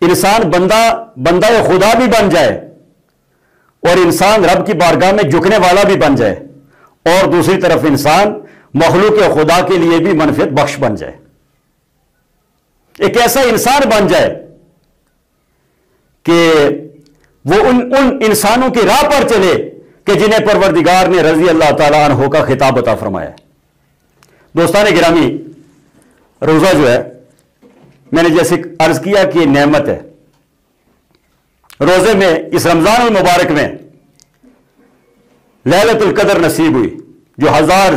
انسان بندہ خدا بھی بن جائے اور انسان رب کی بارگاہ میں جھکنے والا بھی بن جائے، اور دوسری طرف انسان مخلوق خدا کے لیے بھی منفعت بخش بن جائے، ایک ایسا انسان بن جائے کہ وہ ان انسانوں کی راہ پر چلے کہ جنہیں پروردگار نے رضی اللہ تعالیٰ عنہ کا خطاب عطا فرمایا۔ دوستان گرامی، روزہ جو ہے، میں نے جیسے عرض کیا کہ نعمت ہے۔ روزے میں اس رمضان المبارک میں لیلۃ القدر نصیب ہوئی، جو 1000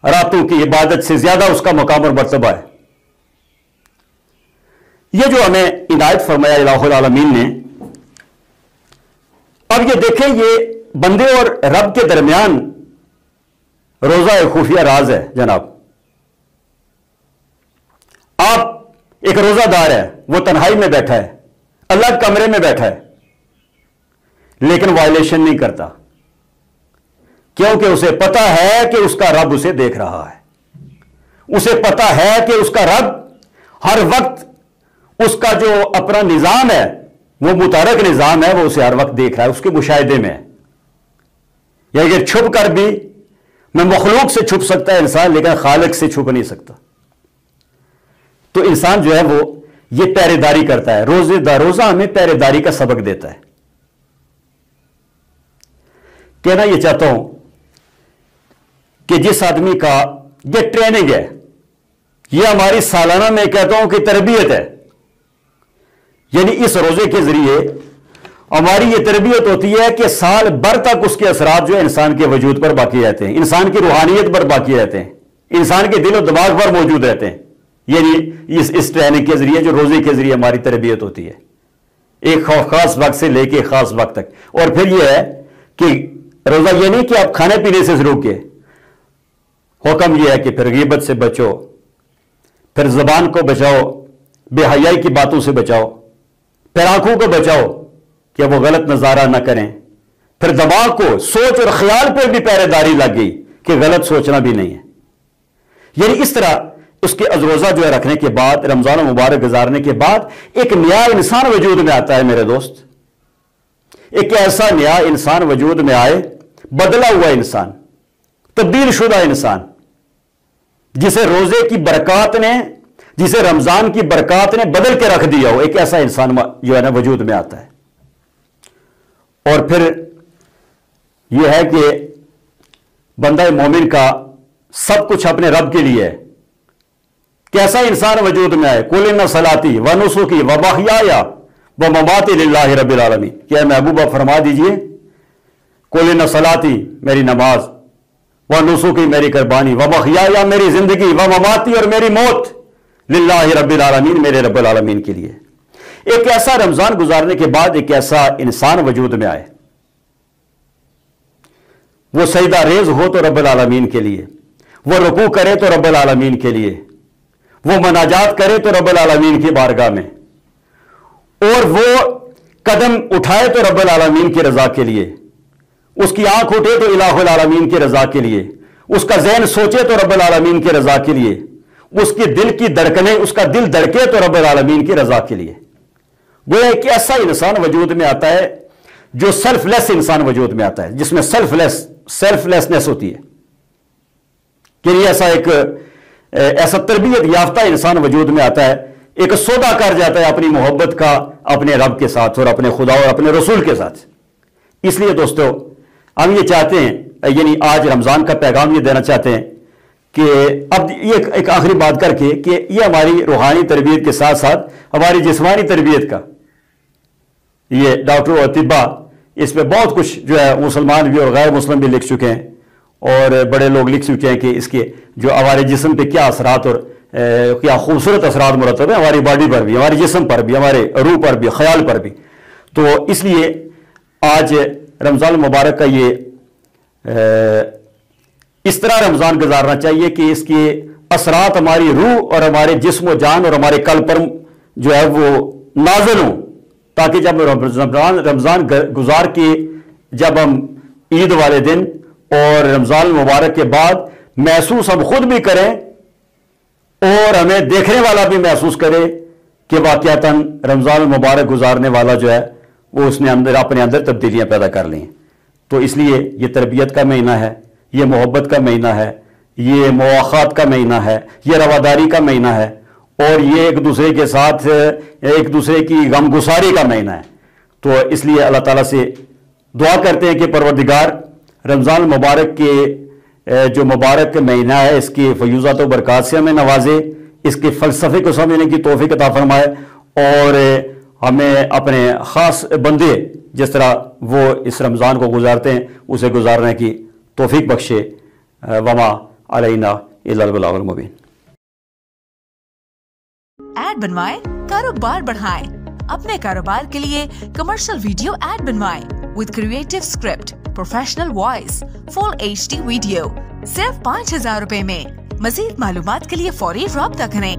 راتوں کی عبادت سے زیادہ اس کا مقام اور مرتبہ ہے۔ یہ جو ہمیں عنایت فرمایا الہ العالمین نے، اب یہ دیکھیں، یہ بندے اور رب کے درمیان روزہ ایک خفیہ راز ہے جناب۔ آپ ایک روزہ دار ہے، وہ تنہائی میں بیٹھا ہے، الگ کمرے میں بیٹھا ہے، لیکن وائلیشن نہیں کرتا، کیونکہ اسے پتا ہے کہ اس کا رب اسے دیکھ رہا ہے۔ اسے پتا ہے کہ اس کا رب ہر وقت اس کا جو اپنا نظام ہے، وہ متحرک نظام ہے، وہ اسے ہر وقت دیکھ رہا ہے، اس کے مشاہدے میں ہے۔ یا اگر چھپ کر بھی، میں مخلوق سے چھپ سکتا ہے انسان، لیکن خالق سے چھپ نہیں سکتا۔ تو انسان جو ہے وہ یہ پہرے داری کرتا ہے۔ روزہ ہمیں پہرے داری کا سبق دیتا ہے۔ کہنا یہ چاہتا ہوں کہ جس آدمی کا یہ ٹریننگ ہے، یہ ہماری سالانہ میں کہتا ہوں کہ تربیت ہے، یعنی اس روزے کے ذریعے ہماری یہ تربیت ہوتی ہے کہ سال بھر تک اس کے اثرات جو ہے انسان کے وجود پر باقی رہتے ہیں، انسان کی روحانیت پر باقی رہتے ہیں، انسان کے دل و دماغ پر موجود رہتے ہیں۔ یعنی اس ٹریننگ کے ذریعے، جو روزے کے ذریعے ہماری تربیت ہوتی ہے، ایک خاص وقت سے لے کے خاص وقت تک۔ اور پھر یہ ہے کہ روزہ یہ نہیں کہ آپ کھانے پینے سے روک کے، حکم یہ ہے کہ پھر غیبت سے بچو، پھر زبان کو بچاؤ، بے حیائی کی باتوں سے بچاؤ، پھر آنکھوں کو بچاؤ کہ وہ غلط نظارہ نہ کریں، پھر دماغ کو سوچ اور خیال پر بھی پہرے داری لگ گئی کہ غلط سوچنا بھی نہیں ہے۔ یعنی اس طرح اس کے روزہ جو ہے رکھنے کے بعد، رمضان مبارک گزارنے کے بعد، ایک نیا انسان وجود میں آتا ہے میرے دوست۔ ایک ایسا نیا انسان وجود میں آئے، بدلا ہوا انسان، تبدیل شدہ انسان، جسے روزے کی برکات نے، جسے رمضان کی برکات نے بدل کے رکھ دیا ہو، ایک ایسا انسان جو ہے نا وجود میں آتا ہے۔ اور پھر یہ ہے کہ بندہ مومن کا سب کچھ اپنے رب کے لیے ہے۔ کیسا انسان وجود میں آئے، قل ان صلاتی و نسکی و محیای و مماتی للہ رب العالمین، کیا محبوبہ فرما دیجئے، قل ان صلاتی میری نماز، و نسکی میری قربانی، و محیای میری زندگی، و مماتی اور میری موت، للہ رب العالمین میرے رب العالمین کے لیے۔ ایک ایسا رمضان گزارنے کے بعد ایک ایسا انسان وجود میں آئے، وہ سجدہ ریز ہو تو رب العالمین کے لیے، وہ رکوع کرے تو رب العالمین کے لیے، وہ مناجات کرے تو رب العالمین کی بارگاہ میں، اور وہ قدم اٹھائے تو رب العالمین کی رضا کے لیے، اس کی آنکھ اٹھے تو الہ العالمین کی رضا کے لیے، اس کا ذہن سوچے تو رب العالمین کی رضا کے لیے، اس کے دل کی دھڑکنیں، اس کا دل دھڑکے تو رب العالمین کی رضا کے لیے۔ وہ ایک ایسا انسان وجود میں آتا ہے جو سیلف لیس انسان وجود میں آتا ہے، جس میں سیلف لیسنس ہوتی ہے، کہ یہ ایسا تربیت یافتہ انسان وجود میں آتا ہے، ایک سودا کر جاتا ہے اپنی محبت کا اپنے رب کے ساتھ اور اپنے خدا اور اپنے رسول کے ساتھ۔ اس لیے دوستو، ہم یہ چاہتے ہیں، یعنی آج رمضان کا پیغام یہ دینا چاہتے ہیں کہ اب یہ ایک آخری بات کر کے کہ یہ ہماری روحانی تربیت کے ساتھ ساتھ ہماری جسمانی تربیت کا، یہ ڈاکٹر اور طباء اس پہ بہت کچھ جو ہے مسلمان بھی اور غیر مسلم بھی لکھ چکے ہیں، اور بڑے لوگ لکھ چکے ہیں کہ اس کے جو ہمارے جسم پہ کیا اثرات اور کیا خوبصورت اثرات مرتب ہیں، ہماری باڈی پر بھی، ہمارے جسم پر بھی، ہمارے روح پر بھی، خیال پر بھی۔ تو اس لیے آج رمضان المبارک کا یہ اس طرح رمضان گزارنا چاہیے کہ اس کے اثرات ہماری روح اور ہمارے جسم و جان اور ہمارے قلب پر جو ہے وہ نازل ہوں، تاکہ جب رمضان گزار کے جب ہم عید والے دن اور رمضان المبارک کے بعد محسوس ہم خود بھی کریں اور ہمیں دیکھنے والا بھی محسوس کرے کہ واقعتاً رمضان المبارک گزارنے والا جو ہے وہ اس نے اپنے اندر تبدیلیاں پیدا کر لی ہیں. تو اس لیے یہ تربیت کا مہینہ ہے، یہ محبت کا مہینہ ہے، یہ مواخات کا مہینہ ہے، یہ رواداری کا مہینہ ہے، اور یہ ایک دوسرے کے ساتھ ایک دوسرے کی غم گساری کا مہینہ ہے. تو اس لیے اللہ تعالیٰ سے دعا کرتے ہیں کہ پروردگار رمضان المبارک کے جو مبارک مہینہ ہے اس کی فیوزات و برکات سے ہمیں نوازے، اس کے فلسفے کو سمجھنے کی توفیق عطا فرمائے، اور ہمیں اپنے خاص بندے جس طرح وہ اس رمضان کو گزارتے ہیں اسے گزارنے کی توفیق بخشے. وما علینا الا البلاغ المبین. ایڈ بنوائیں، کاروبار بڑھائیں. اپنے کاروبار کے لیے کمرشل ویڈیو ایڈ بنوائیں with creative script, professional voice, full HD video صرف 5,000 روپے میں. مزید معلومات کے لیے فوری رابطہ کریں.